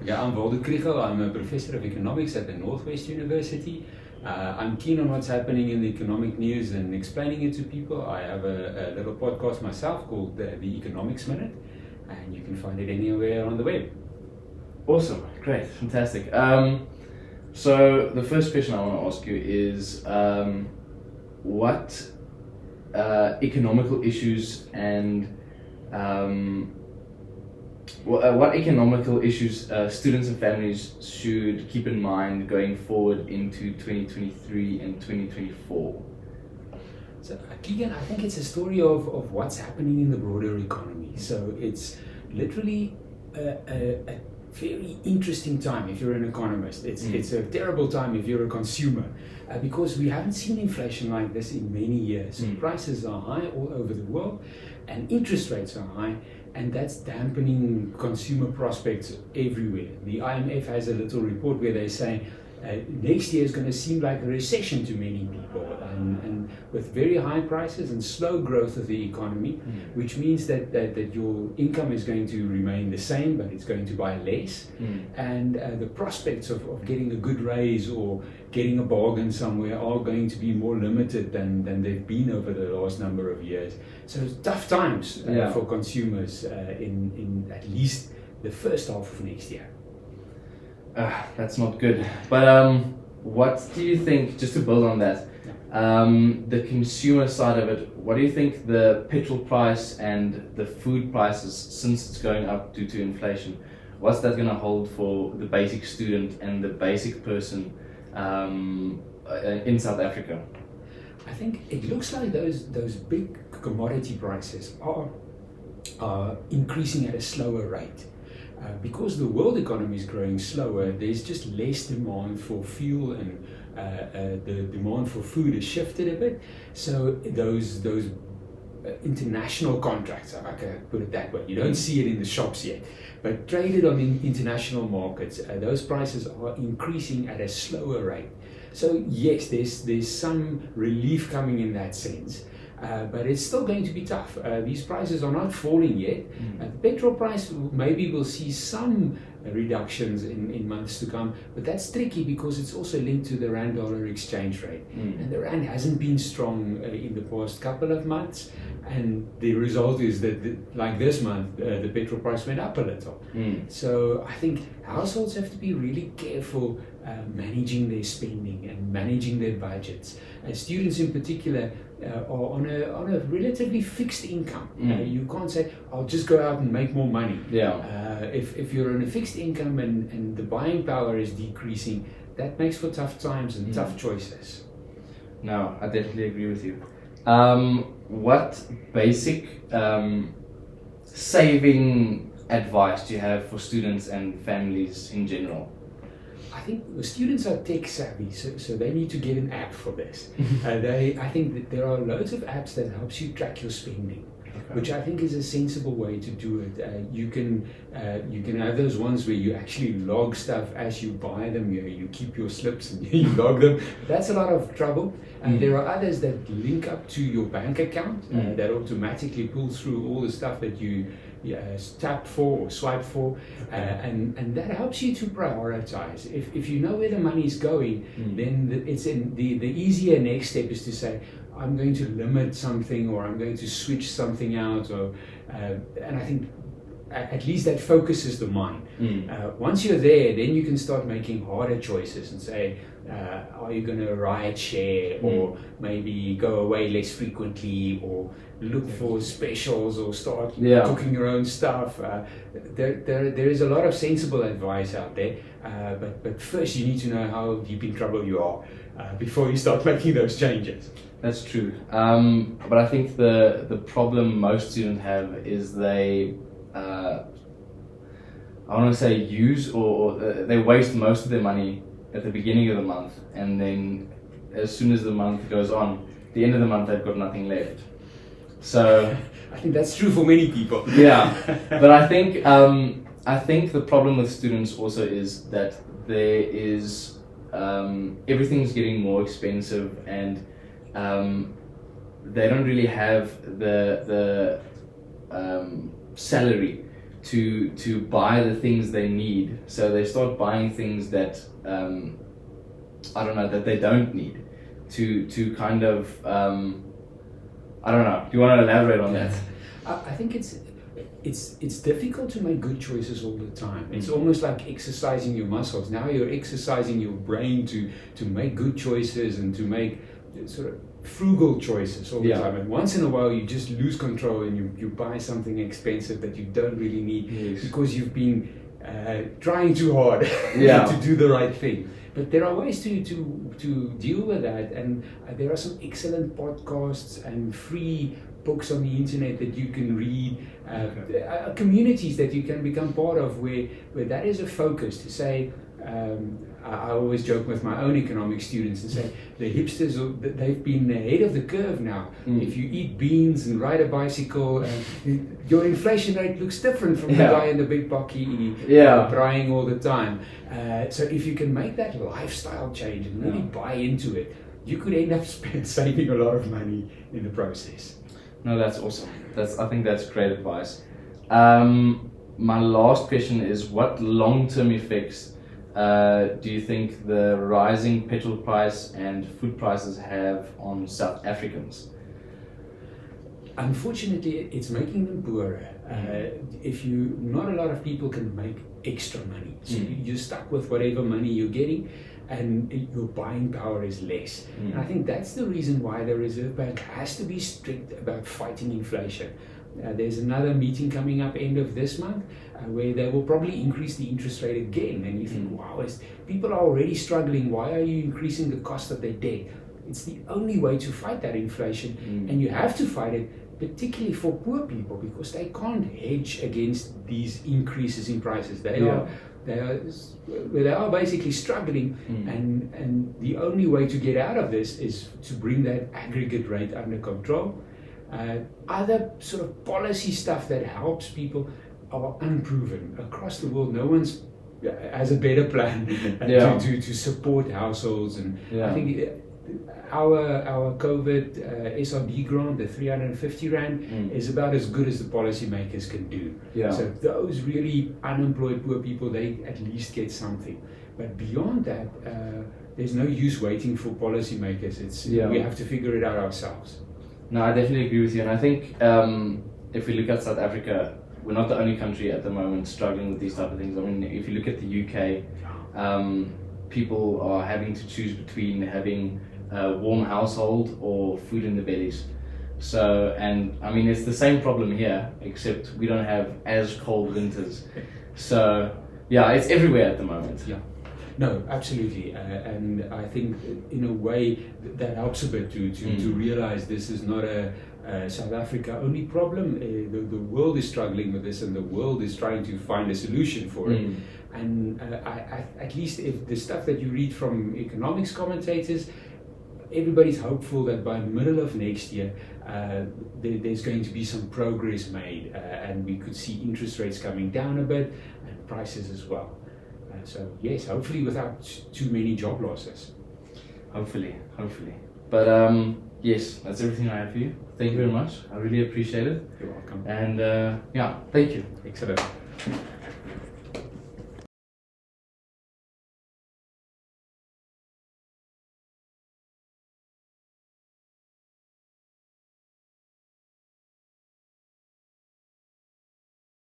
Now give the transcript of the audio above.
Yeah, I'm Waldo Krugell. I'm a professor of economics at the Northwest University. I'm keen on what's happening in the economic news and explaining it to people. I have a little podcast myself called the Economics Minute, and you can find it anywhere on the web. Awesome, great, fantastic. So the first question I want to ask you is what economical issues and what economical issues students and families should keep in mind going forward into 2023 and 2024? So, Keegan, I think it's a story of what's happening in the broader economy. So it's literally a very interesting time if you're an economist. It's a terrible time if you're a consumer because we haven't seen inflation like this in many years. Prices are high all over the world and interest rates are high, and that's dampening consumer prospects everywhere. The IMF has a little report where they say next year is going to seem like a recession to many people, and with very high prices and slow growth of the economy, which means that your income is going to remain the same, but it's going to buy less, and the prospects of getting a good raise or getting a bargain somewhere are going to be more limited than they've been over the last number of years. So it's tough times for consumers in at least the first half of next year. That's not good. But what do you think, just to build on that, the consumer side of it, what do you think the petrol price and the food prices, since it's going up due to inflation, what's that going to hold for the basic student and the basic person in South Africa? I think it looks like those big commodity prices are increasing at a slower rate. Because the world economy is growing slower, there's just less demand for fuel, and the demand for food has shifted a bit. So those international contracts, if I can put it that way, you don't see it in the shops yet, but traded on international markets, those prices are increasing at a slower rate. So yes, there's some relief coming in that sense. But it's still going to be tough. These prices are not falling yet. The petrol price maybe will see some reductions in months to come, but that's tricky because it's also linked to the rand-dollar exchange rate. And the rand hasn't been strong in the past couple of months, and the result is that like this month, the petrol price went up a little. So I think households have to be really careful managing their spending and managing their budgets. Students in particular are on a relatively fixed income. You can't say, I'll just go out and make more money. If you're on a fixed income and the buying power is decreasing, that makes for tough times and tough choices. No, I definitely agree with you. What basic saving advice do you have for students and families in general? I think the students are tech savvy, so they need to get an app for this. I think that there are loads of apps that helps you track your spending, which I think is a sensible way to do it. You can have those ones where you actually log stuff as you buy them. You keep your slips and you log them. That's a lot of trouble. And there are others that link up to your bank account that automatically pull through all the stuff that you tap for or swipe for, and that helps you to prioritize. If you know where the money is going, then it's in the easier next step is to say, I'm going to limit something, or I'm going to switch something out, or and I think at least that focuses the mind. Once you're there, then you can start making harder choices and say, are you going to ride share, or maybe go away less frequently, or look for specials, or start cooking your own stuff. There is a lot of sensible advice out there, but first you need to know how deep in trouble you are before you start making those changes. That's true. But I think the problem most students have is they I want to say use or they waste most of their money at the beginning of the month, and then as soon as the month goes on, the end of the month they've got nothing left. So I think that's true for many people. But I think the problem with students also is that there is everything's getting more expensive, and they don't really have the salary to buy the things they need. So they start buying things that I don't know, that they don't need. To kind of I don't know. Do you want to elaborate on that? I think it's difficult to make good choices all the time. It's almost like exercising your muscles. Now you're exercising your brain to make good choices and to make sort of frugal choices all the time. And once in a while you just lose control and you buy something expensive that you don't really need because you've been trying too hard to do the right thing. But there are ways to deal with that, and there are some excellent podcasts and free books on the internet that you can read, communities that you can become part of where that is a focus to say, I always joke with my own economics students and say, the hipsters, they've been ahead of the curve now. If you eat beans and ride a bicycle, your inflation rate looks different from the guy in the big bakkie crying all the time. So if you can make that lifestyle change and really buy into it, you could end up saving a lot of money in the process. No, that's awesome. I think that's great advice. My last question is, what long-term effects do you think the rising petrol price and food prices have on South Africans? Unfortunately, it's making them poorer. Not a lot of people can make extra money. So you're stuck with whatever money you're getting, and your buying power is less. And I think that's the reason why the Reserve Bank has to be strict about fighting inflation. There's another meeting coming up end of this month where they will probably increase the interest rate again. And you think, wow, people are already struggling. Why are you increasing the cost of their debt? It's the only way to fight that inflation. And you have to fight it, particularly for poor people, because they can't hedge against these increases in prices. They are basically struggling, and the only way to get out of this is to bring that aggregate rate under control. Other sort of policy stuff that helps people are unproven across the world. No one's has a better plan to support households, and I think our COVID SRD grant, the 350 rand, is about as good as the policymakers can do. So those really unemployed poor people, they at least get something. But beyond that, there's no use waiting for policymakers. We have to figure it out ourselves. No, I definitely agree with you, and I think if we look at South Africa, we're not the only country at the moment struggling with these type of things. I mean, if you look at the UK, people are having to choose between having a warm household or food in their bellies. So, and I mean, it's the same problem here, except we don't have as cold winters. So, yeah, it's everywhere at the moment. No, absolutely, and I think in a way that helps a bit to realize this is not a South Africa only problem. The world is struggling with this, and the world is trying to find a solution for it. And at least if the stuff that you read from economics commentators, everybody's hopeful that by middle of next year there's going to be some progress made, and we could see interest rates coming down a bit and prices as well. So yes, hopefully without too many job losses. Hopefully. But yes, that's everything I have for you. Thank you very much. I really appreciate it. You're welcome. And thank you. Excellent.